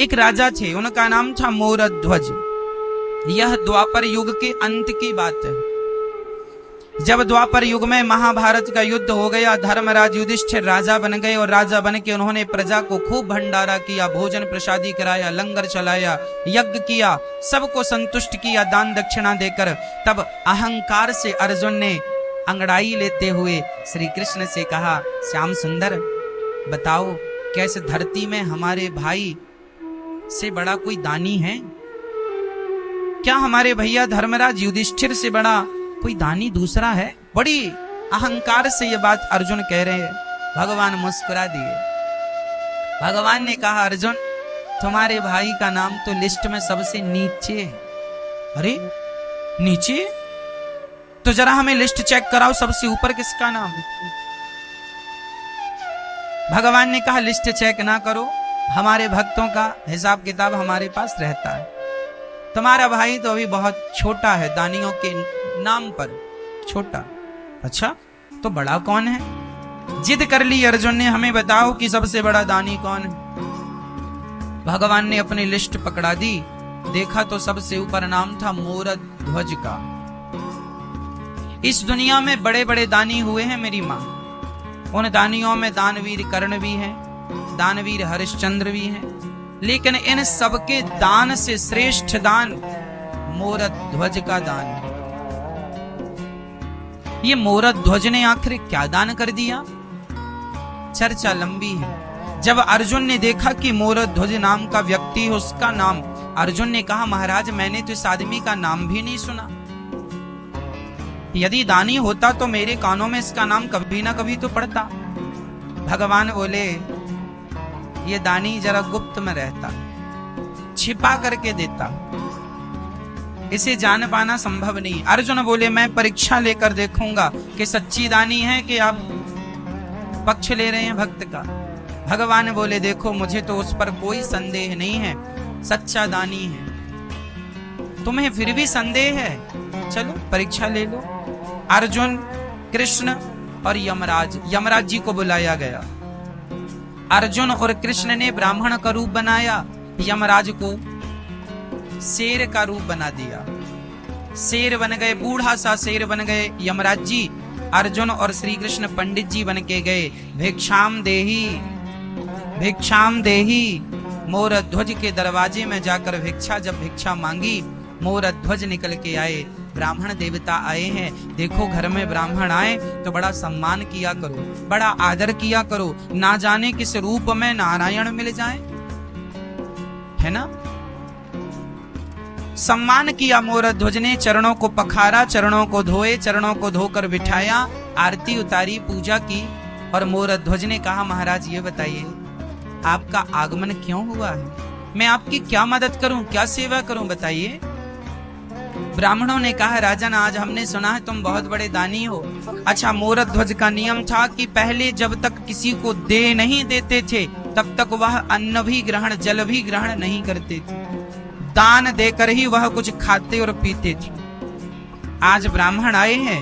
एक राजा थे, उनका नाम था मोरध्वज। यह द्वापर युग के अंत की बात है। जब द्वापर युग में महाभारत का युद्ध हो गया, धर्मराज युधिष्ठिर राजा बन गए और राजा बन के उन्होंने प्रजा को खूब भंडारा किया, भोजन प्रसादी कराया, लंगर चलाया, यज्ञ किया, सबको संतुष्ट किया दान दक्षिणा देकर। तब अहंकार से अर्जुन ने अंगड़ाई लेते हुए श्री कृष्ण से कहा, श्याम सुंदर बताओ, क्या इस धरती में हमारे भाई से बड़ा कोई दानी है? क्या हमारे भैया धर्मराज युधिष्ठिर से बड़ा कोई दानी दूसरा है? बड़ी अहंकार से ये बात अर्जुन कह रहे हैं। भगवान मुस्कुरा दिए। भगवान ने कहा, अर्जुन तुम्हारे भाई का नाम तो लिस्ट में सबसे नीचे है। अरे नीचे? तो जरा हमें लिस्ट चेक कराओ, सबसे ऊपर किसका नाम है? भगवान ने कहा, लिस्ट चेक ना करो, हमारे भक्तों का हिसाब किताब हमारे पास रहता है। तुम्हारा भाई तो अभी बहुत छोटा है, दानियों के नाम पर छोटा। अच्छा, तो बड़ा कौन है? जिद कर ली अर्जुन ने, हमें बताओ कि सबसे बड़ा दानी कौन है? भगवान ने अपनी लिस्ट पकड़ा दी, देखा तो सबसे ऊपर नाम था मोरध्वज का। इस दुनिया में बड़े बड़े दानी हुए हैं मेरी मां। उन दानियों में दानवीर कर्ण भी हैं, दानवीर हरिश्चंद्र भी हैं, लेकिन इन सबके दान से श्रेष्ठ दान मोरध्वज का दान है। ये मोरध्वज ने आखिर क्या दान कर दिया? चर्चा लंबी है। जब अर्जुन ने देखा कि मोरध्वज नाम का व्यक्ति है, उसका नाम, अर्जुन ने कहा, महाराज मैंने तो इस आदमी का नाम भी नहीं सुना। यदि दानी होता तो मेरे कानों में इसका नाम कभी ना कभी तो पड़ता। भगवान बोले, ये दानी जरा गुप्त में रहता, छिपा करके देता, इसे जान पाना संभव नहीं। अर्जुन बोले, मैं परीक्षा लेकर देखूंगा कि सच्ची दानी है कि आप पक्ष ले रहे हैं भक्त का। भगवान बोले, देखो मुझे तो उस पर कोई संदेह नहीं है, सच्चा दानी है। तुम्हें फिर भी संदेह है? चलो परीक्षा ले लो। अर्जुन, कृष्ण और यमराज जी को बुलाया गया। अर्जुन और कृष्ण ने ब्राह्मण का रूप बनाया, यमराज को शेर का रूप बना दिया। शेर बन गए, बूढ़ा सा शेर बन गए यमराज जी। अर्जुन और श्री कृष्ण पंडित जी बन के गए। भिक्षाम देही, भिक्षाम देही। मोरध्वज के दरवाजे में जाकर जब भिक्षा मांगी, मोरध्वज निकल के आए। ब्राह्मण देवता आए हैं, देखो घर में ब्राह्मण आए तो बड़ा सम्मान किया करो, बड़ा आदर किया करो, ना जाने किस रूप में नारायण मिल जाए, है ना? सम्मान किया मोरध्वज ने, चरणों को पखारा, चरणों को धोए, चरणों को धोकर बिठाया, आरती उतारी, पूजा की। और मोरध्वज ने कहा, महाराज ये बताइए आपका आगमन क्यों हुआ है? मैं आपकी क्या मदद करूं, क्या सेवा करूं, बताइए। ब्राह्मणों ने कहा, राजन आज हमने सुना है तुम बहुत बड़े दानी हो। अच्छा, मोरध्वज का नियम था कि पहले जब तक किसी को दे नहीं देते थे तब तक वह अन्न भी ग्रहण, जल भी ग्रहण नहीं करते थे। दान देकर ही वह कुछ खाते और पीते थे। आज ब्राह्मण आए हैं,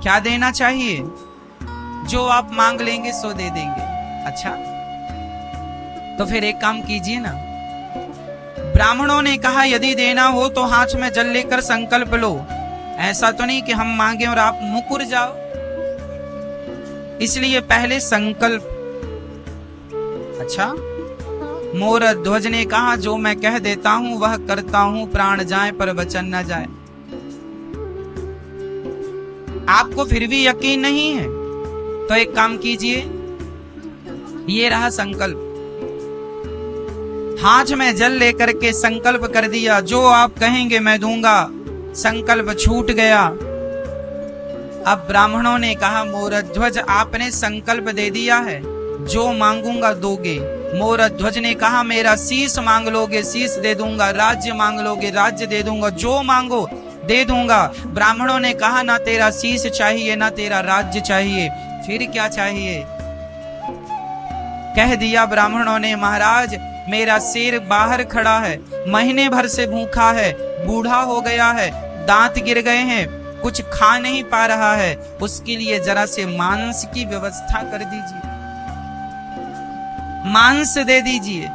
क्या देना चाहिए? जो आप मांग लेंगे सो दे देंगे। अच्छा, तो फिर एक काम कीजिए ना। ब्राह्मणों ने कहा, यदि देना हो तो हाथ में जल लेकर संकल्प लो। ऐसा तो नहीं कि हम मांगे और आप मुकुर जाओ, इसलिए पहले संकल्प। अच्छा, मोरध्वज ने कहा, जो मैं कह देता हूं वह करता हूं, प्राण जाए पर वचन न जाए। आपको फिर भी यकीन नहीं है तो एक काम कीजिए, ये रहा संकल्प। हाथ में जल लेकर के संकल्प कर दिया, जो आप कहेंगे मैं दूंगा। संकल्प छूट गया। अब ब्राह्मणों ने कहा, मोरध्वज आपने संकल्प दे दिया है, जो मांगूंगा दोगे। मोरध्वज ने कहा, मेरा शीश मांग लोगे, शीश दे दूंगा। राज्य मांग लोगे, राज्य दे दूंगा। जो मांगो दे दूंगा। ब्राह्मणों ने कहा, ना तेरा शीश चाहिए, ना तेरा राज्य चाहिए, फिर क्या चाहिए? कह दिया ब्राह्मणों ने, महाराज मेरा शेर बाहर खड़ा है, महीने भर से भूखा है, बूढ़ा हो गया है, दांत गिर गए हैं, कुछ खा नहीं पा रहा है, उसके लिए जरा से मांस की व्यवस्था कर दीजिए, मांस दे दीजिए।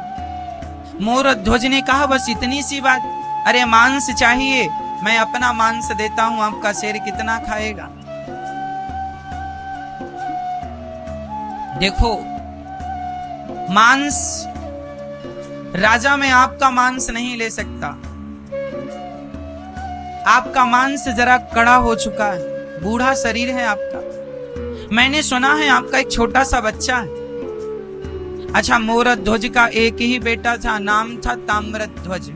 मोर ध्वज ने कहा बस इतनी सी बात, अरे मांस चाहिए, मैं अपना मांस देता हूं, आपका शेर कितना खाएगा। देखो मांस, राजा में आपका मांस नहीं ले सकता, आपका मांस जरा कड़ा हो चुका है, बूढ़ा शरीर है आपका। मैंने सुना है आपका एक छोटा सा बच्चा है। अच्छा, मोरध्वज का एक ही बेटा था, नाम था ताम्रध्वज।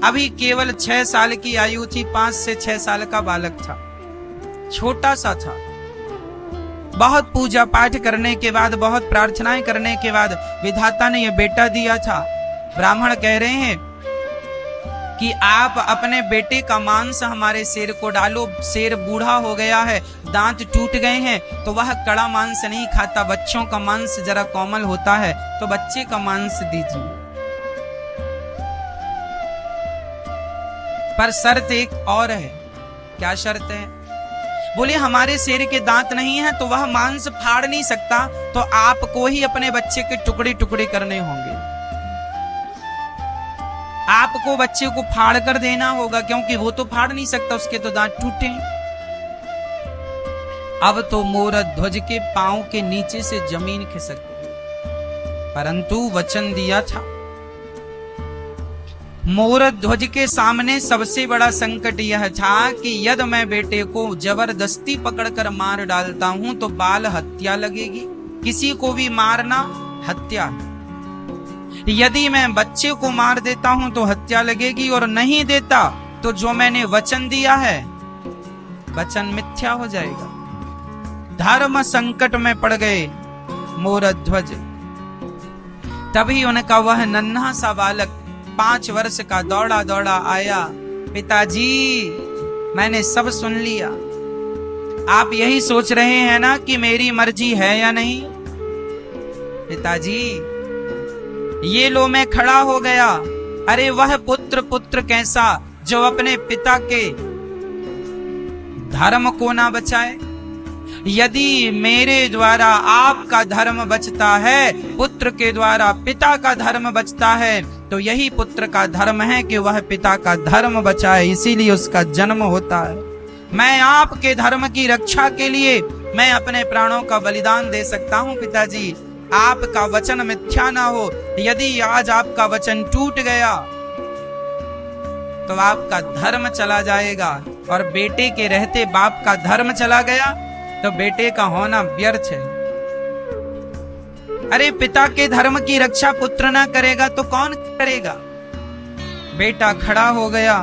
अभी केवल 6 साल की आयु थी, 5 से 6 साल का बालक था, छोटा सा था। बहुत पूजा पाठ करने के बाद, बहुत प्रार्थनाएं करने के बाद विधाता ने यह बेटा दिया था। ब्राह्मण कह रहे हैं कि आप अपने बेटे का मांस हमारे शेर को डालो, शेर बूढ़ा हो गया है, दांत टूट गए हैं, तो वह कड़ा मांस नहीं खाता, बच्चों का मांस जरा कोमल होता है, तो बच्चे का मांस दीजिए। पर शर्त एक और है। क्या शर्त है? बोले हमारे शेर के दांत नहीं है तो वह मांस फाड़ नहीं सकता, तो आपको ही अपने बच्चे के टुकड़े टुकड़े करने होंगे, आपको बच्चे को फाड़ कर देना होगा, क्योंकि वो तो फाड़ नहीं सकता, उसके तो दांत टूटे। अब तो मोरध्वज के पांव के नीचे से जमीन खिसक गई, परंतु वचन दिया था। मोरध्वज के सामने सबसे बड़ा संकट यह था कि यदि मैं बेटे को जबरदस्ती पकड़कर मार डालता हूं तो बाल हत्या लगेगी, किसी को भी मारना हत्या। यदि मैं बच्चे को मार देता हूं तो हत्या लगेगी, और नहीं देता तो जो मैंने वचन दिया है वचन मिथ्या हो जाएगा। धर्म संकट में पड़ गए मोरध्वज। तभी उनका वह नन्हा सा बालक 5 वर्ष का दौड़ा दौड़ा आया, पिताजी मैंने सब सुन लिया, आप यही सोच रहे हैं ना कि मेरी मर्जी है या नहीं? पिताजी ये लो मैं खड़ा हो गया। अरे वह पुत्र कैसा जो अपने पिता के धर्म को ना बचाए। यदि मेरे द्वारा आपका धर्म बचता है, पुत्र के द्वारा पिता का धर्म बचता है, तो यही पुत्र का धर्म है कि वह पिता का धर्म बचाए, इसीलिए उसका जन्म होता है। मैं आपके धर्म की रक्षा के लिए मैं अपने प्राणों का बलिदान दे सकता हूं पिताजी, आपका वचन मिथ्या ना हो। यदि आज आपका वचन टूट गया तो आपका धर्म चला जाएगा, और बेटे के रहते बाप का धर्म चला गया तो बेटे का होना व्यर्थ है। अरे पिता के धर्म की रक्षा पुत्र ना करेगा तो कौन करेगा? बेटा खड़ा हो गया,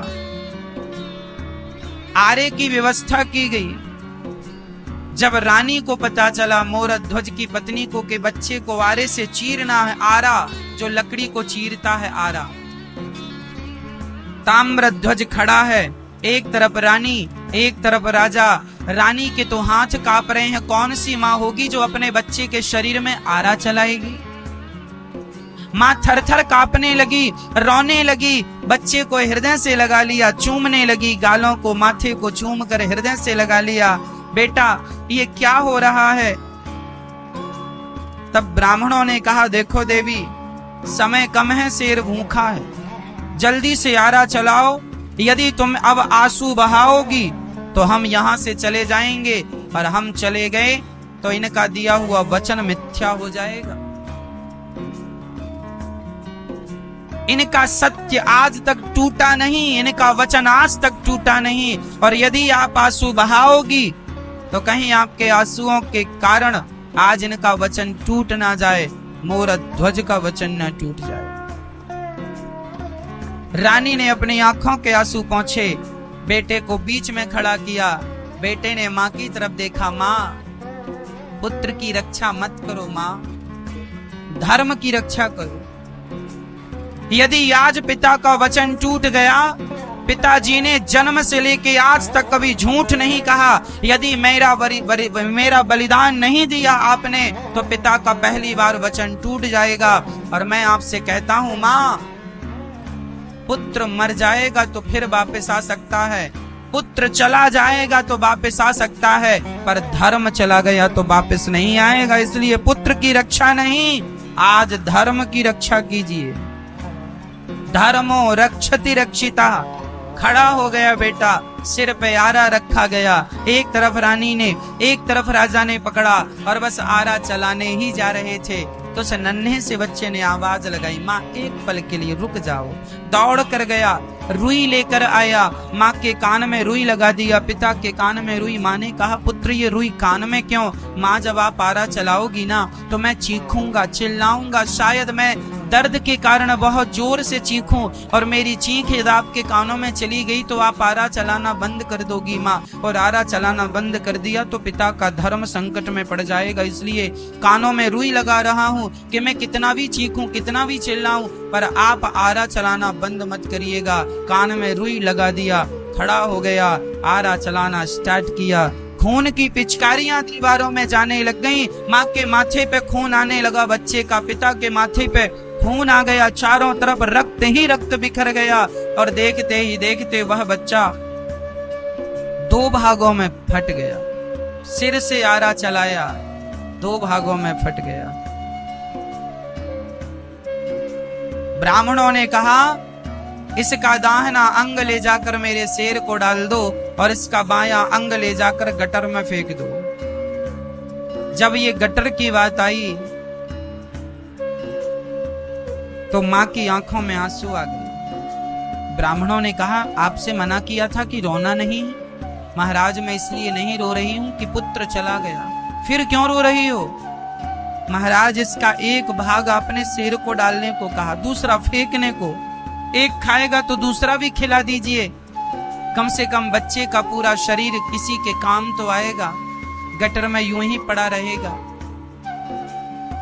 आरे की व्यवस्था की गई। जब रानी को पता चला मोरध्वज की पत्नी को कि बच्चे को आरे से चीरना है, आरा जो लकड़ी को चीरता है आरा, ताम्रध्वज खड़ा है, एक तरफ रानी एक तरफ राजा। रानी के तो हाथ कांप रहे हैं, कौन सी माँ होगी जो अपने बच्चे के शरीर में आरा चलाएगी? माँ थर-थर कांपने लगी, रोने लगी, बच्चे को हृदय से लगा लिया, चूमने लगी, गालों को माथे को चूम कर हृदय से लगा लिया। बेटा ये क्या हो रहा है? तब ब्राह्मणों ने कहा देखो देवी, समय कम है, शेर भूखा है, जल्दी से आरा चलाओ, यदि तुम अब आंसू बहाओगी तो हम यहां से चले जाएंगे, और हम चले गए तो इनका दिया हुआ वचन मिथ्या हो जाएगा। इनका सत्य आज तक टूटा नहीं, इनका वचन आज तक टूटा नहीं, और यदि आप आंसू बहाओगी तो कहीं आपके आंसुओं के कारण आज इनका वचन टूट ना जाए, मोरध्वज का वचन ना टूट जाए। रानी ने अपनी आंखों के आंसू पोंछे, बेटे को बीच में खड़ा किया। बेटे ने मां की तरफ देखा, मां पुत्र की रक्षा मत करो, मां धर्म की रक्षा करो। यदि आज पिता का वचन टूट गया, पिताजी ने जन्म से लेके आज तक कभी झूठ नहीं कहा, यदि मेरा बलिदान नहीं दिया आपने तो पिता का पहली बार वचन टूट जाएगा। और मैं आपसे कहता हूं मां, पुत्र मर जाएगा तो फिर वापस आ सकता है, पुत्र चला जाएगा तो वापस आ सकता है, पर धर्म चला गया तो वापस नहीं आएगा। इसलिए पुत्र की रक्षा नहीं, आज धर्म की रक्षा कीजिए। धर्मो रक्षति रक्षिता। खड़ा हो गया बेटा, सिर पे आरा रखा गया। एक तरफ रानी ने, एक तरफ राजा ने पकड़ा और बस आरा चलाने ही जा रहे थे तो उस नन्हे से बच्चे ने आवाज लगाई, माँ एक पल के लिए रुक जाओ। दौड़ कर गया, रुई लेकर आया, माँ के कान में रुई लगा दिया, पिता के कान में रुई। माँ ने कहा, पुत्र ये रुई कान में क्यों? माँ जब आप आरा चलाओगी ना तो मैं चीखूंगा, चिल्लाऊंगा, शायद मैं दर्द के कारण बहुत जोर से चीखूं और मेरी चीख यदि आपके कानों में चली गई तो आप आरा चलाना बंद कर दोगी माँ। और आरा चलाना बंद कर दिया तो पिता का धर्म संकट में पड़ जाएगा, इसलिए कानों में रुई लगा रहा हूँ कि मैं कितना भी चीखूं, कितना भी चिल्लाऊं, पर आप आरा चलाना बंद मत करिएगा। कान में रुई लगा दिया, खड़ा हो गया, आरा चलाना स्टार्ट किया। खून की पिचकारियां दीवारों में जाने लग गईं। माँ के माथे पे खून आने लगा बच्चे का, पिता के माथे पे खून आ गया, चारों तरफ रक्त ही रक्त बिखर गया और देखते ही देखते वह बच्चा 2 भागों में फट गया। सिर से आरा चलाया, 2 भागों में फट गया। ब्राह्मणों ने कहा, इसका दाहिना अंग ले जाकर मेरे शेर को डाल दो और इसका बायां अंग ले जाकर गटर में फेंक दो। जब ये गटर की बात आई तो मां की आंखों में आंसू आ गए। ब्राह्मणों ने कहा, आपसे मना किया था कि रोना नहीं है। महाराज मैं इसलिए नहीं रो रही हूं कि पुत्र चला गया। फिर क्यों रो रही हो? महाराज इसका एक भाग आपने शेर को डालने को कहा, दूसरा फेंकने को। एक खाएगा तो दूसरा भी खिला दीजिए, कम से कम बच्चे का पूरा शरीर किसी के काम तो आएगा, गटर में यूं ही पड़ा रहेगा।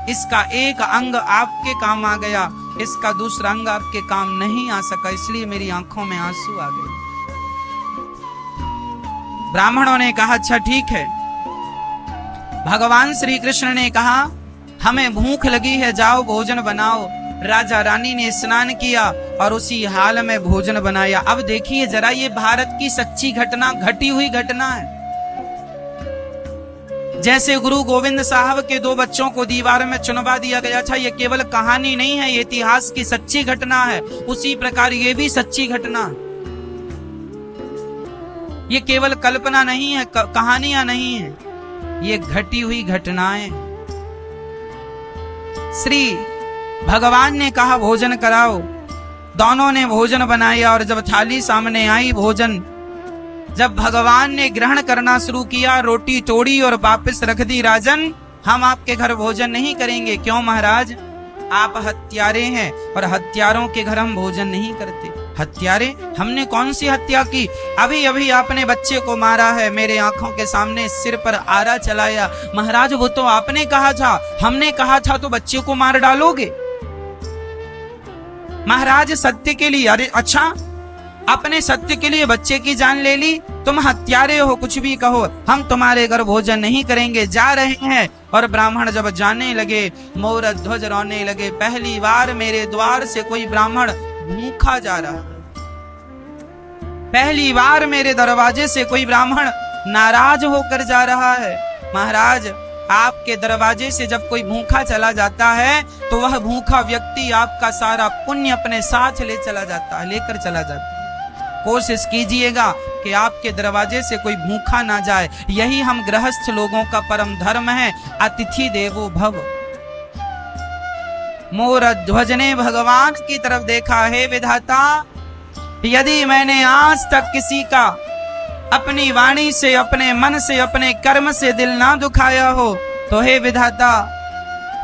इसका एक अंग आपके काम आ गया, इसका दूसरा अंग आपके काम नहीं आ सका, इसलिए मेरी आंखों में आंसू आ गए। ब्राह्मणों ने कहा, अच्छा ठीक है। भगवान श्री कृष्ण ने कहा, हमें भूख लगी है, जाओ भोजन बनाओ। राजा रानी ने स्नान किया और उसी हाल में भोजन बनाया। अब देखिए जरा, ये भारत की सच्ची घटना, घटी हुई घटना है। जैसे गुरु गोविंद साहब के 2 बच्चों को दीवार में चुनवा दिया गया था, ये केवल कहानी नहीं है, ये इतिहास की सच्ची घटना है। उसी प्रकार ये भी सच्ची घटना, ये केवल कल्पना नहीं है, कहानियां नहीं है, ये घटी हुई घटनाएं। श्री भगवान ने कहा भोजन कराओ, दोनों ने भोजन बनाया और जब थाली सामने आई, भोजन जब भगवान ने ग्रहण करना शुरू किया, रोटी तोड़ी और वापस रख दी। राजन, हम आपके घर भोजन नहीं करेंगे। क्यों महाराज? आप हत्यारे हैं और हत्यारों के घर हम भोजन नहीं करते। हत्यारे? हमने कौन सी हत्या की? अभी अभी आपने बच्चे को मारा है, मेरे आंखों के सामने सिर पर आरा चलाया। महाराज वो तो आपने कहा था, हमने कहा था तो बच्चे को मार डालोगे? महाराज सत्य के लिए, अरे अच्छा, अपने सत्य के लिए बच्चे की जान ले ली? तुम हत्यारे हो, कुछ भी कहो, हम तुम्हारे घर भोजन नहीं करेंगे, जा रहे हैं। और ब्राह्मण जब जाने लगे, मोर ध्वज रोने लगे। पहली बार मेरे द्वार से कोई ब्राह्मण भूखा जा रहा है, पहली बार मेरे दरवाजे से कोई ब्राह्मण नाराज होकर जा रहा है। महाराज, आपके दरवाजे से जब कोई भूखा चला जाता है तो वह भूखा व्यक्ति आपका सारा पुण्य अपने साथ ले चला जाता है, लेकर चला जाता है। कोशिश कीजिएगा कि आपके दरवाजे से कोई भूखा ना जाए। यही हम गृहस्थ लोगों का परम धर्म है, अतिथि देवो भव। मोर ध्वज ने भगवान की तरफ देखा, हे विधाता, यदि मैंने आज तक किसी का अपनी वाणी से, अपने मन से, अपने कर्म से दिल ना दुखाया हो तो हे विधाता,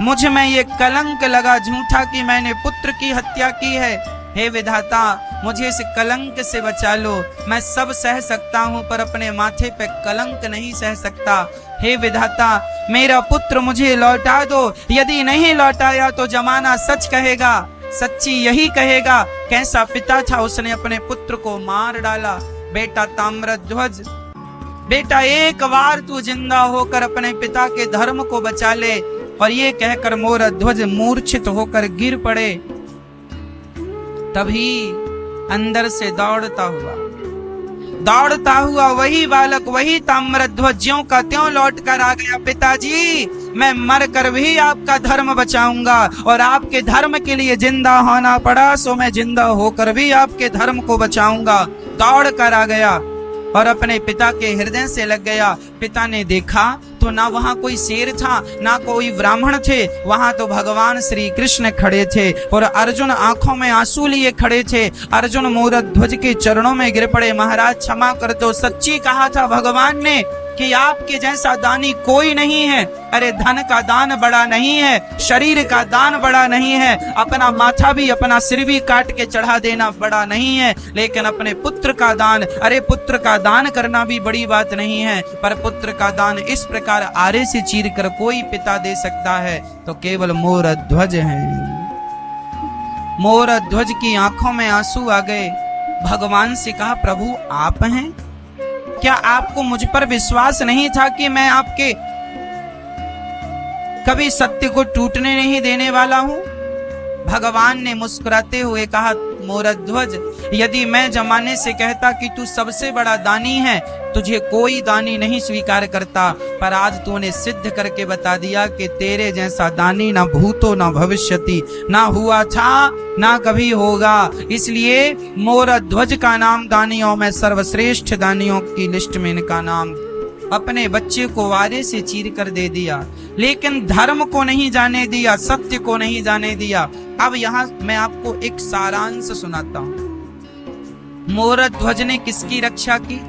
मुझ में ये कलंक लगा झूठा कि मैंने पुत्र की हत्या की है। हे विधाता, मुझे इस कलंक से बचा लो। मैं सब सह सकता हूँ पर अपने माथे पे कलंक नहीं सह सकता। हे विधाता, मेरा पुत्र मुझे लौटा दो। यदि नहीं लौटाया तो जमाना सच कहेगा, सच्ची यही कहेगा, कैसा पिता था, उसने अपने पुत्र को मार डाला। बेटा ताम्रध्वज, बेटा एक बार तू जिंदा होकर अपने पिता के धर्म को बचा ले। और ये कहकर मोर ध्वज मूर्छित होकर गिर पड़े। तभी अंदर से दौड़ता हुआ दौड़ता हुआ वही बालक वही ताम्रध्वज ज्यों का त्यों लौट कर आ गया। पिताजी, मैं मर कर भी आपका धर्म बचाऊंगा, और आपके धर्म के लिए जिंदा होना पड़ा सो मैं जिंदा होकर भी आपके धर्म को बचाऊंगा। दौड़ कर आ गया और अपने पिता के हृदय से लग गया। पिता ने देखा तो ना वहां कोई शेर था ना कोई ब्राह्मण थे, वहां तो भगवान श्री कृष्ण खड़े थे और अर्जुन आंखों में आंसू लिए खड़े थे। अर्जुन मोरध्वज के चरणों में गिर पड़े, महाराज क्षमा कर दो, सच्ची कहा था भगवान ने कि आपके जैसा दानी कोई नहीं है। अरे धन का दान बड़ा नहीं है, शरीर का दान बड़ा नहीं है, अपना माथा भी अपना सिर भी काट के चढ़ा देना बड़ा नहीं है, लेकिन अपने पुत्र का दान, अरे पुत्र का दान करना भी बड़ी बात नहीं है, पर पुत्र का दान इस प्रकार आरे से चीर कर कोई पिता दे सकता है तो केवल मोरध्वज है। मोरध्वज की आंखों में आंसू आ गए। भगवान से कहा, प्रभु आप हैं? क्या आपको मुझ पर विश्वास नहीं था कि मैं आपके कभी सत्य को टूटने नहीं देने वाला हूं? भगवान ने मुस्कुराते हुए कहा, मोरध्वज, यदि मैं जमाने से कहता कि तू सबसे बड़ा दानी है, तुझे कोई दानी नहीं स्वीकार करता, पर आज तूने सिद्ध करके बता दिया कि तेरे जैसा दानी ना भूतो ना भविष्यति, ना हुआ था ना कभी होगा। इसलिए मोरध्वज का नाम दानियों में सर्वश्रेष्ठ दानियों की लिस्ट में इनका नाम। अपने बच्चे को वारे से चीर कर दे दिया, लेकिन धर्म को नहीं जाने दिया, सत्य को नहीं जाने दिया। अब यहां मैं आपको एक सारांश सुनाता हूं। मोरध्वज ने किसकी रक्षा की?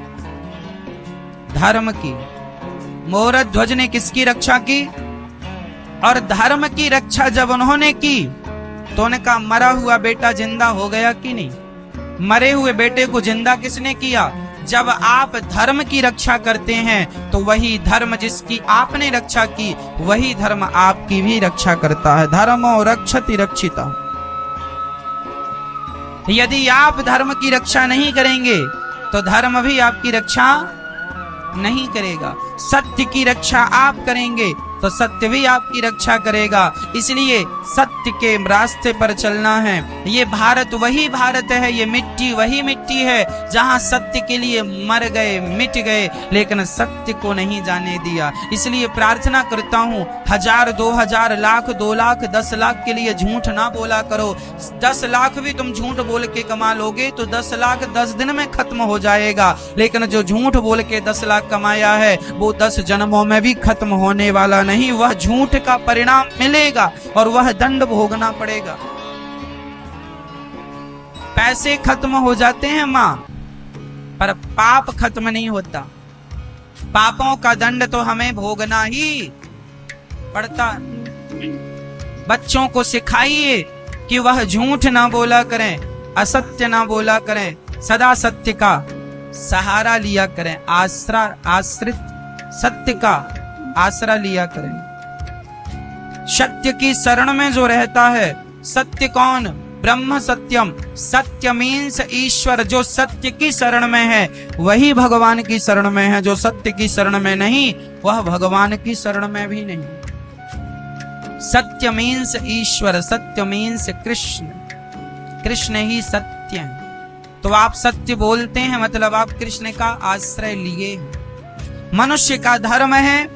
धर्म की। मोरध्वज ने किसकी रक्षा की? और धर्म की रक्षा जब उन्होंने की तो उनका मरा हुआ बेटा जिंदा हो गया कि नहीं? मरे हुए बेटे को जिंदा किसने किया? जब आप धर्म की रक्षा करते हैं तो वही धर्म जिसकी आपने रक्षा की, वही धर्म आपकी भी रक्षा करता है। धर्मो रक्षति रक्षिता। यदि आप धर्म की रक्षा नहीं करेंगे तो धर्म भी आपकी रक्षा नहीं करेगा। सत्य की रक्षा आप करेंगे तो सत्य भी आपकी रक्षा करेगा। इसलिए सत्य के रास्ते पर चलना है। ये भारत वही भारत है, ये मिट्टी वही मिट्टी है जहां सत्य के लिए मर गए, मिट गए, लेकिन सत्य को नहीं जाने दिया। इसलिए प्रार्थना करता हूं, 1000, 2000, लाख, 2 लाख, 10 लाख के लिए झूठ ना बोला करो। 10 लाख भी तुम झूठ बोल के कमा लोगे तो 10 लाख 10 दिन में खत्म हो जाएगा, लेकिन जो झूठ बोल के 10 लाख कमाया है वो 10 जन्मों में भी खत्म होने वाला नहीं। वह झूठ का परिणाम मिलेगा और वह दंड भोगना पड़ेगा। पैसे खत्म हो जाते हैं मां, पर पाप खत्म नहीं होता। पापों का दंड तो हमें भोगना ही पड़ता। बच्चों को सिखाइए कि वह झूठ ना बोला करें, असत्य ना बोला करें, सदा सत्य का सहारा लिया करें, आश्रित सत्य का आसरा लिया करें। सत्य की शरण में जो रहता है, सत्य कौन? ब्रह्म सत्यम। सत्य मीन्स ईश्वर। जो सत्य की शरण में है वही भगवान की शरण में है, जो सत्य की शरण में नहीं वह भगवान की शरण में भी नहीं। सत्य मीन्स ईश्वर, सत्य मीन्स कृष्ण, कृष्ण ही सत्य है। तो आप सत्य बोलते हैं मतलब आप कृष्ण का आश्रय लिए। मनुष्य का धर्म है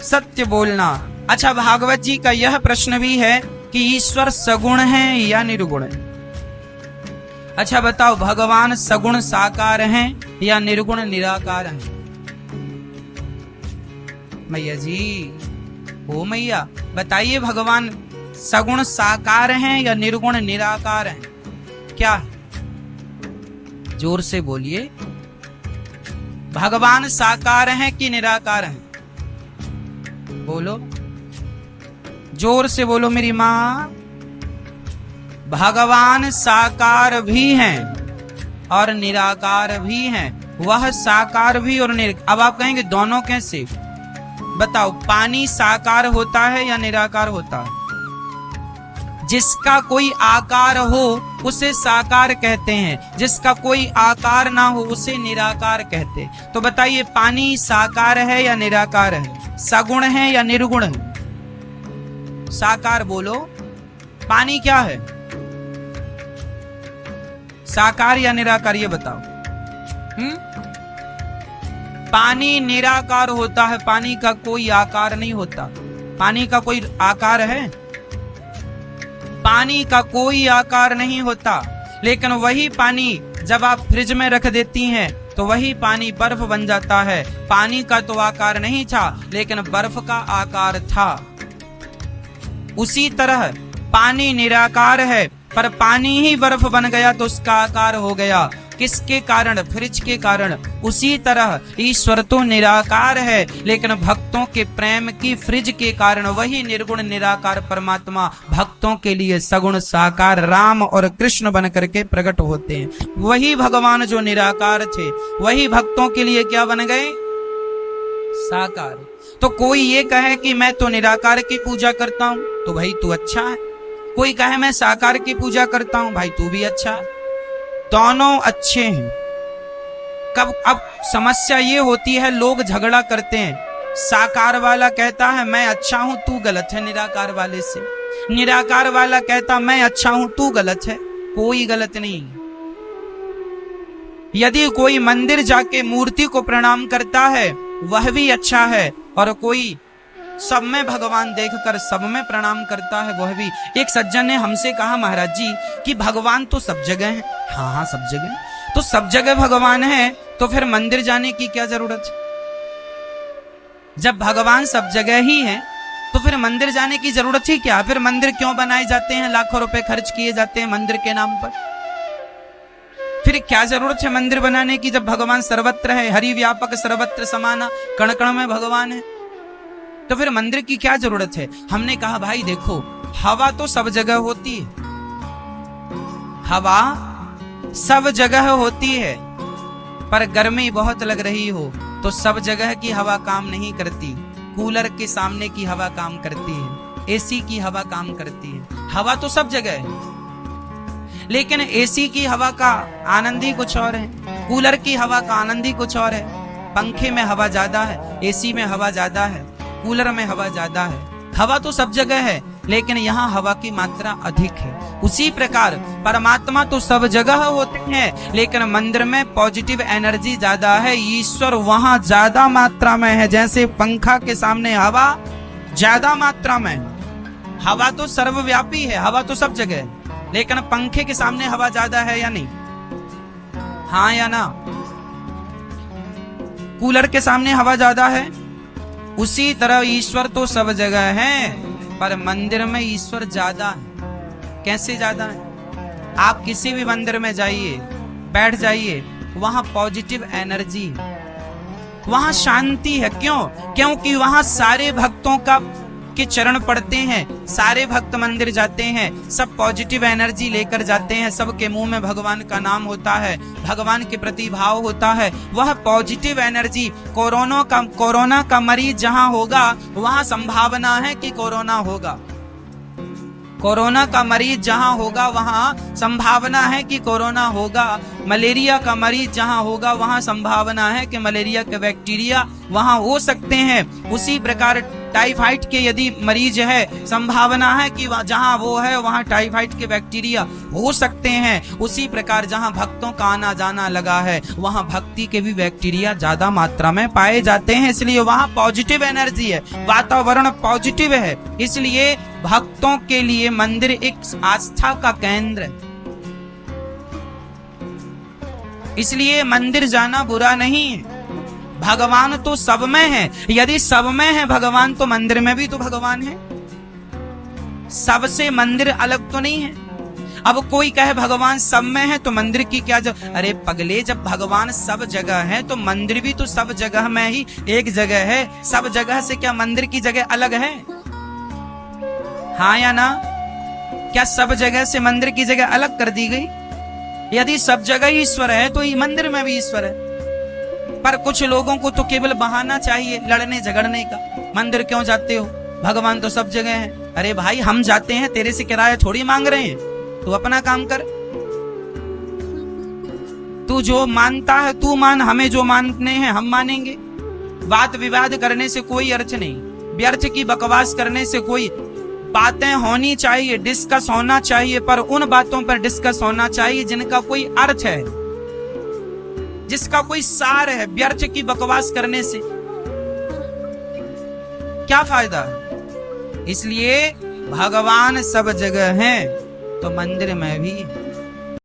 सत्य बोलना। अच्छा, भागवत जी का यह प्रश्न भी है कि ईश्वर सगुण है या निर्गुण है? अच्छा बताओ, भगवान सगुण साकार हैं या निर्गुण निराकार हैं? मैया जी, ओ मैया बताइए, भगवान सगुण साकार हैं या निर्गुण निराकार हैं? क्या है? जोर से बोलिए। भगवान साकार हैं कि निराकार हैं? बोलो, जोर से बोलो मेरी मां। भगवान साकार भी हैं और निराकार भी हैं। वह साकार भी और अब आप कहेंगे दोनों कैसे? बताओ, पानी साकार होता है या निराकार होता है? जिसका कोई आकार हो उसे साकार कहते हैं, जिसका कोई आकार ना हो उसे निराकार कहते हैं। तो बताइए, पानी साकार है या निराकार है? सगुण है या निर्गुण है? साकार बोलो। पानी क्या है? साकार या निराकार, ये बताओ। पानी निराकार होता है, पानी का कोई आकार नहीं होता। पानी का कोई आकार है? पानी का कोई आकार नहीं होता। लेकिन वही पानी जब आप फ्रिज में रख देती हैं तो वही पानी बर्फ बन जाता है। पानी का तो आकार नहीं था, लेकिन बर्फ का आकार था। उसी तरह पानी निराकार है, पर पानी ही बर्फ बन गया तो उसका आकार हो गया। किसके कारण? फ्रिज के कारण। उसी तरह ईश्वर तो निराकार है, लेकिन भक्तों के प्रेम की फ्रिज के कारण वही निर्गुण निराकार परमात्मा भक्तों के लिए सगुण साकार राम और कृष्ण बन करके प्रकट होते हैं। वही भगवान जो निराकार थे, वही भक्तों के लिए क्या बन गए? साकार। तो कोई ये कहे कि मैं तो निराकार की पूजा करता हूं, तो भाई तू अच्छा है। कोई कहे मैं साकार की पूजा करता हूं, भाई तू भी अच्छा है। दोनों अच्छे हैं। कब अब समस्या ये होती है, लोग झगड़ा करते हैं। साकार वाला कहता है मैं अच्छा हूं, तू गलत है निराकार वाले से। निराकार वाला कहता मैं अच्छा हूं, तू गलत है। कोई गलत नहीं। यदि कोई मंदिर जाके मूर्ति को प्रणाम करता है वह भी अच्छा है, और कोई सब में भगवान देखकर सब में प्रणाम करता है वह भी। एक सज्जन ने हमसे कहा महाराज जी कि भगवान तो सब जगह है। हाँ हाँ सब जगह, तो सब जगह भगवान है तो फिर मंदिर जाने की क्या जरूरत है? जब भगवान सब जगह ही है तो फिर मंदिर जाने की जरूरत ही क्या? फिर मंदिर क्यों बनाए जाते हैं? लाखों रुपए खर्च किए जाते हैं मंदिर के नाम पर। फिर क्या जरूरत है मंदिर बनाने की जब भगवान सर्वत्र है? हरि व्यापक सर्वत्र समाना, कण कण में भगवान है, तो फिर मंदिर की क्या जरूरत है? हमने कहा भाई देखो, हवा तो सब जगह होती है, हवा सब जगह होती है, पर गर्मी बहुत लग रही हो तो सब जगह की हवा काम नहीं करती। कूलर के सामने की हवा काम करती है, एसी की हवा काम करती है। हवा तो सब जगह है, लेकिन एसी की हवा का आनंद ही कुछ और है, कूलर की हवा का आनंद ही कुछ और है। पंखे में हवा ज्यादा है, एसी में हवा ज्यादा है, कूलर में हवा ज्यादा है। हवा तो सब जगह है, लेकिन यहाँ हवा की मात्रा अधिक है। उसी प्रकार परमात्मा तो सब जगह होते हैं, लेकिन मंदिर में पॉजिटिव एनर्जी ज्यादा है। ईश्वर वहां ज्यादा मात्रा में है। जैसे पंखा के सामने हवा ज्यादा मात्रा में, हवा तो सर्वव्यापी है, हवा तो सब जगह है, लेकिन पंखे के सामने हवा ज्यादा है या नहीं? हाँ या ना? कूलर के सामने हवा ज्यादा है। उसी तरह ईश्वर तो सब जगह है, पर मंदिर में ईश्वर ज्यादा है। कैसे ज्यादा है? आप किसी भी मंदिर में जाइए, बैठ जाइए, वहां पॉजिटिव एनर्जी, वहां शांति है। क्यों? क्योंकि वहां सारे भक्तों के चरण पड़ते हैं, सारे भक्त मंदिर जाते हैं, सब पॉजिटिव एनर्जी लेकर जाते हैं, सबके मुंह में भगवान का नाम होता है, भगवान के प्रति भाव होता है। वह पॉजिटिव एनर्जी, कोरोना का मरीज जहां होगा वहां संभावना है कि कोरोना होगा। कोरोना का मरीज जहां होगा वहां संभावना है कि कोरोना होगा। मलेरिया का मरीज जहां होगा वहां संभावना है कि मलेरिया के बैक्टीरिया वहां हो सकते हैं। उसी प्रकार टाइफाइड के यदि मरीज है, संभावना है कि जहां वो है वहां टाइफाइड के बैक्टीरिया हो सकते हैं। उसी प्रकार जहां भक्तों का आना जाना लगा है वहां भक्ति के भी बैक्टीरिया ज्यादा मात्रा में पाए जाते हैं, इसलिए वहां पॉजिटिव एनर्जी है, वातावरण पॉजिटिव है। इसलिए भक्तों के लिए मंदिर एक आस्था का केंद्र है। इसलिए मंदिर जाना बुरा नहीं है। भगवान तो सब में है। यदि सब में है भगवान, तो मंदिर में भी तो भगवान है। सबसे मंदिर अलग तो नहीं है। अब कोई कहे भगवान सब में है तो मंदिर की क्या अरे पगले, जब भगवान सब जगह है तो मंदिर भी तो सब जगह में ही एक जगह है। सब जगह से क्या मंदिर की जगह अलग है? हाँ या ना? क्या सब जगह से मंदिर की जगह अलग कर दी गई? यदि सब जगह ईश्वर है तो मंदिर में भी ईश्वर है। पर कुछ लोगों को तो केवल बहाना चाहिए लड़ने झगड़ने का। मंदिर क्यों जाते हो? भगवान तो सब जगह है। अरे भाई, हम जाते हैं, तेरे से किराया थोड़ी मांग रहे हैं। तू अपना काम कर, तू जो मानता है तू मान, हमें जो मानने हैं हम मानेंगे। बात विवाद करने से कोई अर्थ नहीं, व्यर्थ की बकवास करने से कोई, बातें होनी चाहिए, डिस्कस होना चाहिए, पर उन बातों पर डिस्कस होना चाहिए जिनका कोई अर्थ है। जिसका कोई सार है, व्यर्थ की बकवास करने से क्या फायदा। इसलिए भगवान सब जगह हैं तो मंदिर में भी